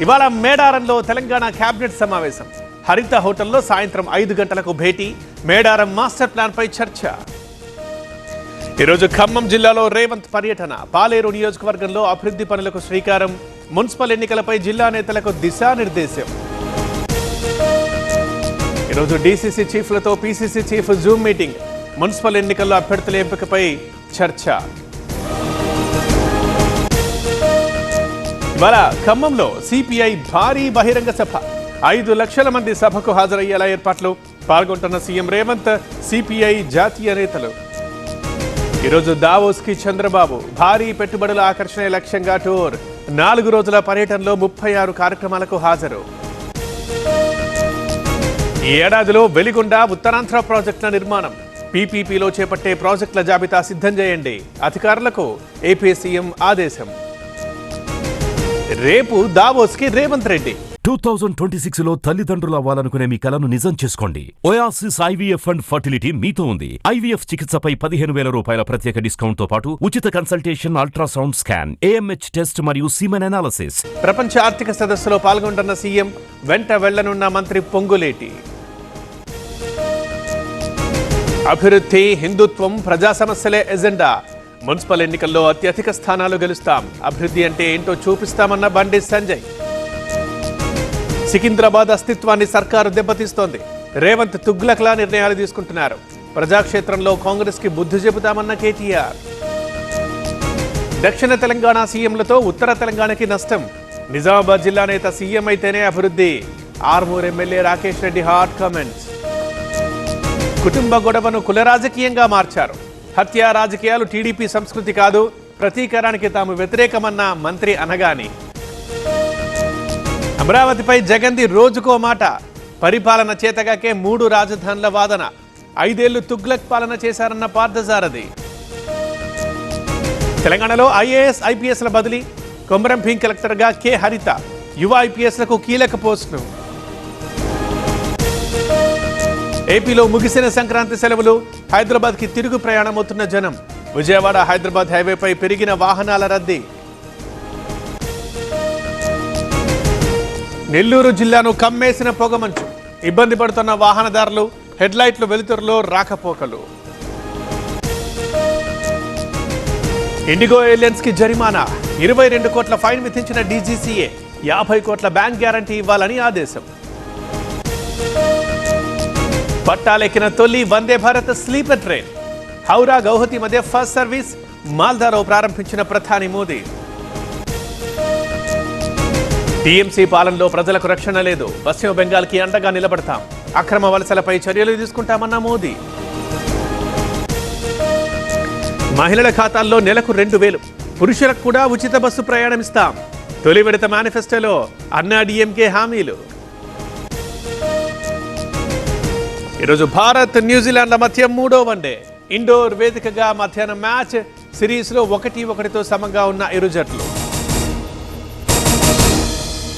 ఇవాళ మేడారంలో తెలంగాణ కేబినెట్ సమావేశం. హరిత హోటల్లో సాయంత్రం 5 గంటలకు భేటీ. మేడారం మాస్టర్ ప్లాన్ పై చర్చ. ఈరోజు ఖమ్మం జిల్లాలో రేవంత్ పర్యటన. పాలేరు నియోజకవర్గంలో అభివృద్ధి పనులకు శ్రీకారం. మున్సిపల్ ఎన్నికలపై జిల్లా నేతలకు దిశానిర్దేశం. ఈరోజు డీసీసీ చీఫ్లతో PCC chief zoom meeting. Municipal ఎన్నికల్లో అభ్యర్థుల ఎంపికపై చర్చ. ఇవాళ ఖమ్మంలో సిపిఐ భారీ బహిరంగ సభ. 5 లక్షల మంది సభకు హాజరయ్యేలా ఏర్పాట్లు. పాల్గొంటున్న సీఎం రేవంత్, సిపిఐ జాతీయ నేతలు. ఈరోజు దావోస్కి చంద్రబాబు. భారీ పెట్టుబడుల ఆకర్షణ లక్ష్యంగా టూర్. 4 రోజుల పర్యటనలో 36 కార్యక్రమాలకు హాజరు. ఈ ఏడాదిలో వెలిగొండ ఉత్తరాంధ్ర ప్రాజెక్టుల నిర్మాణం. పీపీపీలో చేపట్టే ప్రాజెక్టుల జాబితా సిద్ధం చేయండి. అధికారులకు ఏపీ సీఎం ఆదేశం. రేపు దావోస్కి రేవంత్ రెడ్డి. 2026లో తల్లిదండ్రులు అవ్వాలనుకునే మీ కలను నిజం చేసుకోండి. ఓయాసిస్ ఐవీఎఫ్ అండ్ ఫర్టిలిటీ మీతో ఉంది. ఐవీఎఫ్ చికిత్సపై 15,000 రూపాయల ప్రత్యేక డిస్కౌంట్ తో పాటు ఉచిత consultation, ultrasound scan, AMH test మరియు సీమెన్ అనాలిసిస్. ప్రపంచ ఆర్థిక సదస్సులో పాల్గొంటున్న సీఎం. వెంట వెళ్లనున్న మంత్రి పొంగులేటి. అభివృద్ధి, హిందుత్వం, ప్రజా సమస్యలే ఎజెండా. మున్సిపల్ ఎన్నికల్లో అత్యధిక స్థానాలు గెలుస్తాం. అభివృద్ధి అంటే ఏంటో చూపిస్తామన్న బండి సంజయ్. సికింద్రాబాద్ అస్తిత్వాన్ని సర్కారు దెబ్బతీస్తోంది. రేవంత్ తుగ్లక్లా నిర్ణయాలు తీసుకుంటున్నారు. ప్రజాక్షేత్రంలో కాంగ్రెస్ కి బుద్ధి చెబుతామన్న కేటీఆర్. దక్షిణ తెలంగాణ సీఎంలతో ఉత్తర తెలంగాణకి నష్టం. నిజామాబాద్ జిల్లా నేత సీఎం అయితేనే అభివృద్ధి. Armoor MLA Rakesh Reddy hot comments. కుటుంబ గొడవను కుల రాజకీయంగా మార్చారు. హత్య రాజకీయాలు టీడీపీ సంస్కృతి కాదు. ప్రతీకారానికి తాము వ్యతిరేకమన్న మంత్రి అనగాని. అమరావతిపై జగన్ది రోజుకో మాట. పరిపాలన చేతగాకే 3 రాజధానుల వాదన. 5 ఏళ్లు తుగ్లక్ పాలన చేశారన్న పార్థసారథి. తెలంగాణలో ఐఏఎస్, ఐపీఎస్ల బదిలీ. కొమరం భీం కలెక్టర్గా కె హరిత. యువ ఐపీఎస్లకు కీలక పోస్టులు. ఏపీలో ముగిసిన సంక్రాంతి సెలవులు. హైదరాబాద్కి తిరుగు ప్రయాణమవుతున్న జనం. విజయవాడ హైదరాబాద్ హైవేపై పెరిగిన వాహనాల రద్దీ. నెల్లూరు జిల్లాను కమ్మేసిన పొగమంచు. ఇబ్బంది పడుతున్న వాహనదారులు. హెడ్లైట్లు వెలుతురులో రాకపోకలు. ఇండిగో ఎయిర్లైన్స్ కి జరిమానా. 22 కోట్ల ఫైన్ విధించిన డీజీసీఏ. 50 కోట్ల బ్యాంక్ గ్యారంటీ ఇవ్వాలని ఆదేశం. పట్టాలెక్కిన తొలి వందే భారత్ స్లీపర్ ట్రైన్. హౌరా గౌహతి మధ్య ఫస్ట్ సర్వీస్. మాల్దాలో ప్రారంభించిన ప్రధాని మోదీ. టీఎంసీ పాలనలో ప్రజలకు రక్షణ లేదు. పశ్చిమ బెంగాల్కి అండగా నిలబడతాం. అక్రమ వలసలపై చర్యలు తీసుకుంటామన్న మోదీ. మహిళల ఖాతాల్లో నెలకు 2,000. పురుషులకు కూడా ఉచిత బస్సు ప్రయాణం ఇస్తాం. తొలి విడత మేనిఫెస్టోలో అన్నా డీఎంకే హామీలు. ఈరోజు భారత్, న్యూజిలాండ్ల మధ్య 3వ వన్డే. ఇండోర్ వేదికగా మధ్యాహ్నం మ్యాచ్. సిరీస్లో 1-1తో సమంగా ఉన్న ఇరు జట్లు.